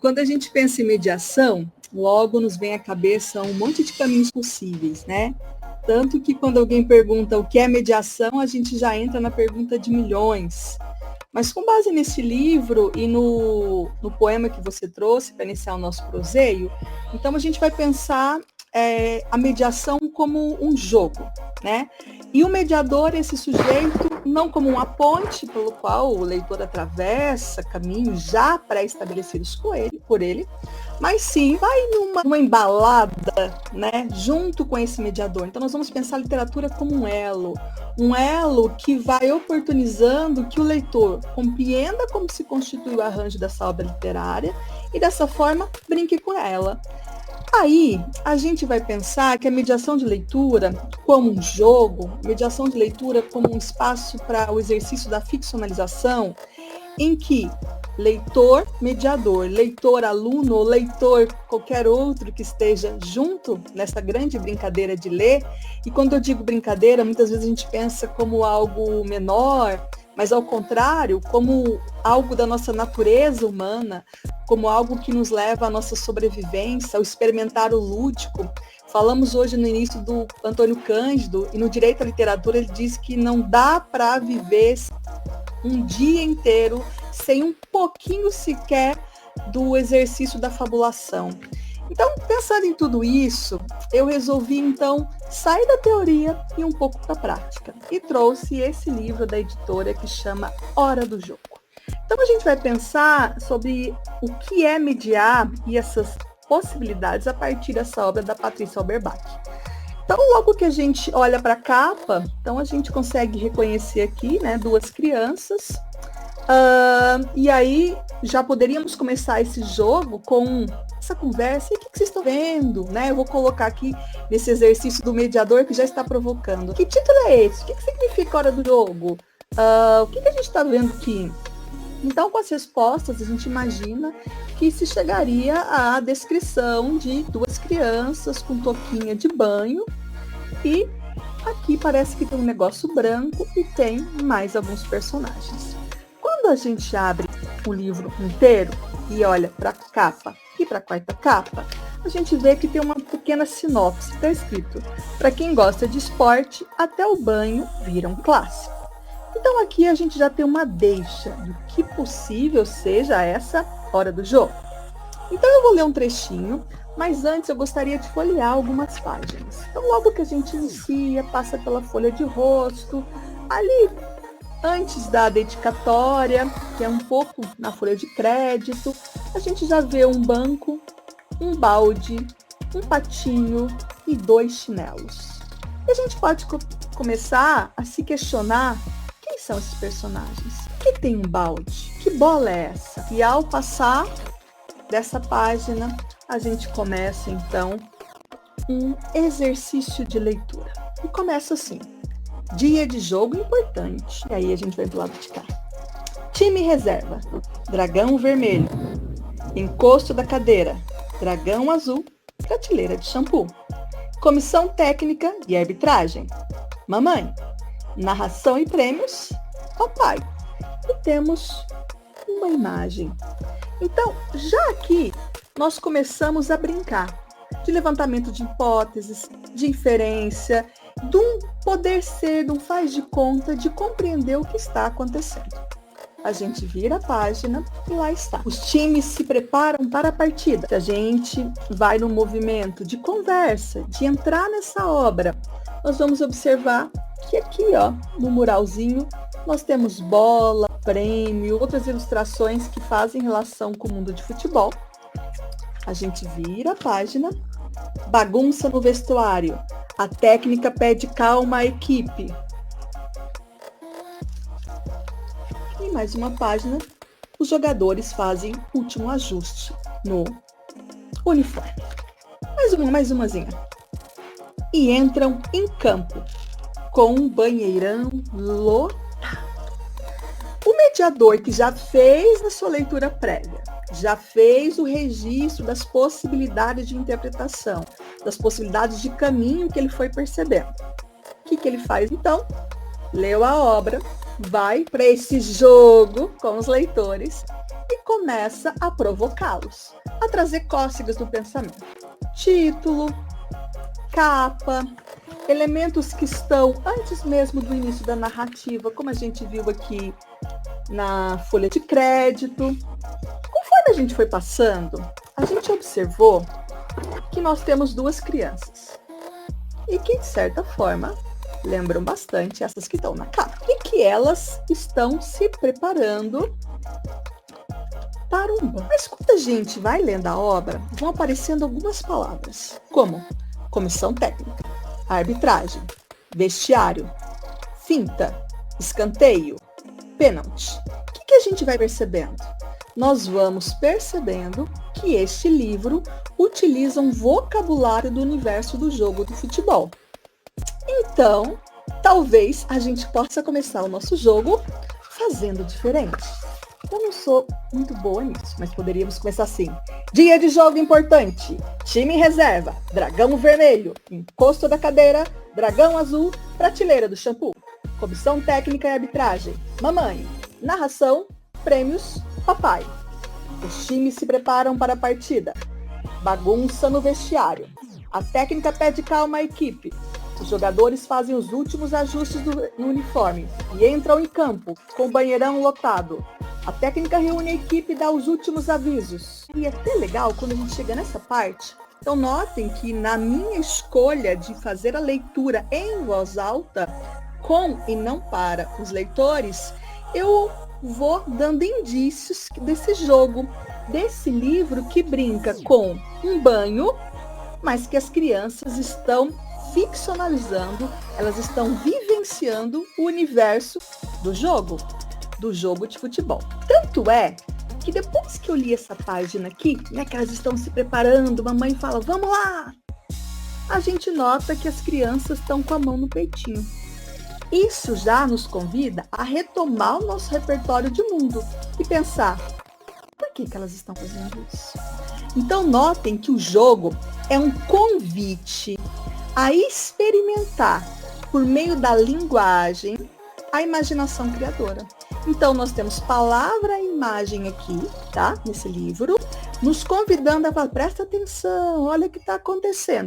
Quando a gente pensa em mediação, logo nos vem à cabeça um monte de caminhos possíveis, né? Tanto que quando alguém pergunta o que é mediação, a gente já entra na pergunta de milhões. Mas com base nesse livro e no poema que você trouxe para iniciar o nosso proseio, então a gente vai pensar a mediação como um jogo, né? E o mediador, esse sujeito, não como uma ponte pelo qual o leitor atravessa caminhos já pré-estabelecidos por ele, mas sim vai numa embalada, né, junto com esse mediador. Então nós vamos pensar a literatura como um elo que vai oportunizando que o leitor compreenda como se constitui o arranjo dessa obra literária e dessa forma brinque com ela. Aí, a gente vai pensar que a mediação de leitura como um jogo, mediação de leitura como um espaço para o exercício da ficcionalização, em que leitor, mediador, leitor, aluno ou leitor, qualquer outro que esteja junto nessa grande brincadeira de ler, e quando eu digo brincadeira, muitas vezes a gente pensa como algo menor, mas ao contrário, como algo da nossa natureza humana, como algo que nos leva à nossa sobrevivência, ao experimentar o lúdico. Falamos hoje no início do Antônio Cândido, e no Direito à Literatura ele diz que não dá para viver um dia inteiro sem um pouquinho sequer do exercício da fabulação. Então, pensando em tudo isso, eu resolvi, então, sair da teoria e um pouco para a prática. E trouxe esse livro da editora que chama Hora do Jogo. Então, a gente vai pensar sobre o que é mediar e essas possibilidades a partir dessa obra da Patrícia Alberbach. Então, logo que a gente olha para a capa, então a gente consegue reconhecer aqui, né, duas crianças. E aí já poderíamos começar esse jogo com essa conversa. E o que vocês estão vendo? Né? Eu vou colocar aqui nesse exercício do mediador que já está provocando. Que título é esse? O que significa Hora do Jogo? O que a gente está vendo aqui? Então, com as respostas, a gente imagina que se chegaria à descrição de duas crianças com touquinha de banho, e aqui parece que tem um negócio branco e tem mais alguns personagens. Quando a gente abre o livro inteiro e olha para a capa e para a quarta capa, a gente vê que tem uma pequena sinopse. Está escrito: para quem gosta de esporte, até o banho vira um clássico. Então aqui a gente já tem uma deixa do que possível seja essa Hora do Jogo. Então eu vou ler um trechinho, mas antes eu gostaria de folhear algumas páginas. Então logo que a gente inicia, passa pela folha de rosto, ali antes da dedicatória, que é um pouco na folha de crédito, a gente já vê um banco, um balde, um patinho e 2 chinelos. E a gente pode começar a se questionar: quem são esses personagens? Por que tem um balde? Que bola é essa? E ao passar dessa página, a gente começa então um exercício de leitura. E começa assim: dia de jogo importante. E aí a gente vai pro lado de cá. Time reserva: dragão vermelho. Encosto da cadeira: dragão azul. Prateleira de shampoo. Comissão técnica e arbitragem: mamãe. Narração e prêmios: papai. E temos uma imagem. Então, já aqui, nós começamos a brincar de levantamento de hipóteses, de inferência, de um poder ser, de um faz de conta, de compreender o que está acontecendo. A gente vira a página e lá está. Os times se preparam para a partida. A gente vai no movimento de conversa, de entrar nessa obra. Nós vamos observar que aqui, ó, no muralzinho, nós temos bola, prêmio, outras ilustrações que fazem relação com o mundo de futebol. A gente vira a página. Bagunça no vestuário. A técnica pede calma à equipe. E mais uma página. Os jogadores fazem último ajuste no uniforme. Mais umazinha. E entram em campo com um banheirão lotado. O mediador, que já fez a sua leitura prévia, já fez o registro das possibilidades de interpretação, das possibilidades de caminho que ele foi percebendo. O que ele faz então? Leu a obra, vai para esse jogo com os leitores e começa a provocá-los, a trazer cócegas do pensamento. Título, capa, elementos que estão antes mesmo do início da narrativa, como a gente viu aqui na folha de crédito. Conforme a gente foi passando, a gente observou que nós temos duas crianças e que, de certa forma, lembram bastante essas que estão na capa e que elas estão se preparando para um banho. Mas quando a gente vai lendo a obra, vão aparecendo algumas palavras, como comissão técnica, arbitragem, vestiário, finta, escanteio, pênalti. O que a gente vai percebendo? Nós vamos percebendo que este livro utiliza um vocabulário do universo do jogo do futebol. Então, talvez a gente possa começar o nosso jogo fazendo diferente. Eu não sou muito boa nisso, mas poderíamos começar assim. Dia de jogo importante. Time em reserva. Dragão vermelho. Encosto da cadeira. Dragão azul. Prateleira do shampoo. Comissão técnica e arbitragem. Mamãe. Narração. Prêmios. Papai. Os times se preparam para a partida. Bagunça no vestiário. A técnica pede calma à equipe. Os jogadores fazem os últimos ajustes no uniforme e entram em campo com o banheirão lotado. A técnica reúne a equipe e dá os últimos avisos. E é até legal quando a gente chega nessa parte. Então notem que na minha escolha de fazer a leitura em voz alta, com e não para os leitores, eu vou dando indícios desse jogo, desse livro que brinca com um banho, mas que as crianças estão ficcionalizando, elas estão vivenciando o universo do jogo de futebol. Tanto é que depois que eu li essa página aqui, né, que elas estão se preparando, mamãe fala, vamos lá! A gente nota que as crianças estão com a mão no peitinho. Isso já nos convida a retomar o nosso repertório de mundo e pensar, por que elas estão fazendo isso? Então notem que o jogo é um convite a experimentar, por meio da linguagem, a imaginação criadora. Então, nós temos palavra e imagem aqui, tá? Nesse livro, nos convidando a falar, presta atenção, olha o que está acontecendo.